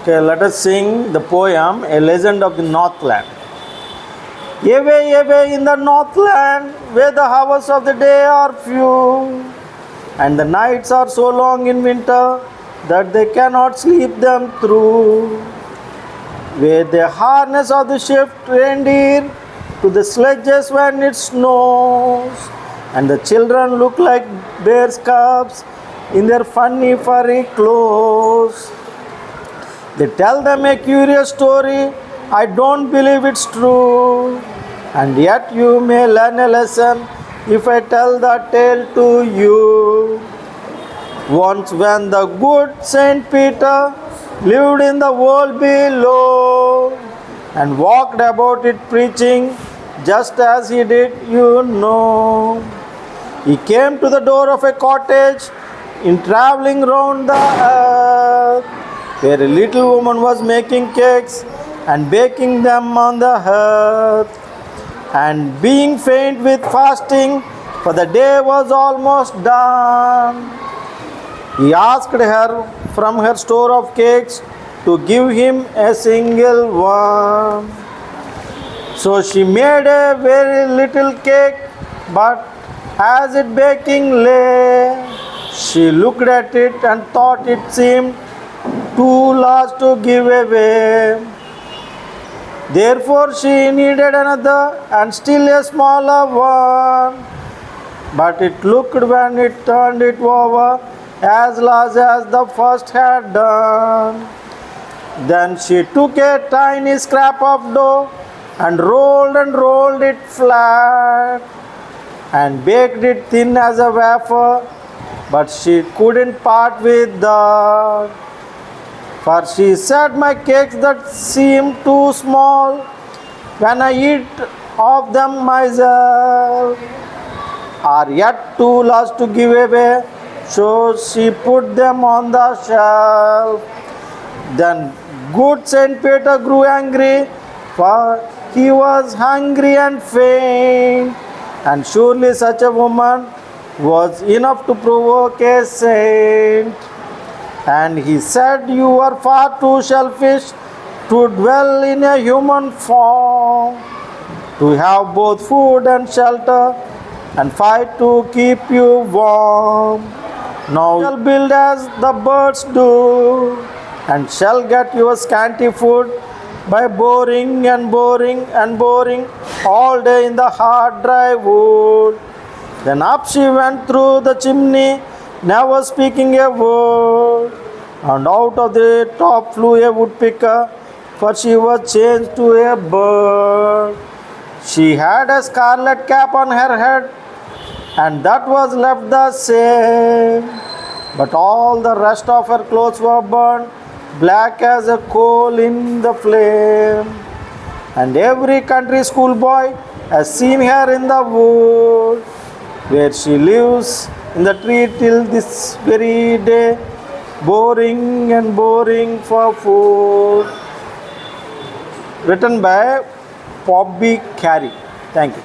Okay, let us sing the poem A Legend of the Northland. Away, away in the Northland, where the hours of the day are few, and the nights are so long in winter that they cannot sleep them through. Where they harness of the swift reindeer to the sledges when it snows, and the children look like bear cubs in their funny furry clothes. They tell them a curious story, I don't believe it's true. And yet you may learn a lesson if I tell the tale to you. Once when the good Saint Peter lived in the world below and walked about it preaching just as he did, you know. He came to the door of a cottage in traveling round the earth, where a little woman was making cakes and baking them on the hearth. And being faint with fasting, for the day was almost done, he asked her from her store of cakes to give him a single one. So she made a very little cake, but as it baking lay, she looked at it and thought it seemed too large to give away. Therefore she needed another and still a smaller one. But it looked when it turned it over as large as the first had done. Then she took a tiny scrap of dough and rolled it flat and baked it thin as a wafer, but she couldn't part with that. For she said, my cakes that seem too small when I eat of them myself are yet too large to give away. So she put them on the shelf. Then good Saint Peter grew angry, for he was hungry and faint, and surely such a woman was enough to provoke a saint. And he said, you are far too selfish to dwell in a human form, to have both food and shelter, and fight to keep you warm. Now you shall build as the birds do, and shall get your scanty food by boring all day in the hard dry wood. Then up she went through the chimney, never speaking a word, and out of the top flew a woodpecker, for she was changed to a bird. She had a scarlet cap on her head, and that was left the same, but all the rest of her clothes were burned black as a coal in the flame. And every country schoolboy has seen her in the wood, where she lives in the tree till this very day, boring for food. Written by Bobby Carey. Thank you.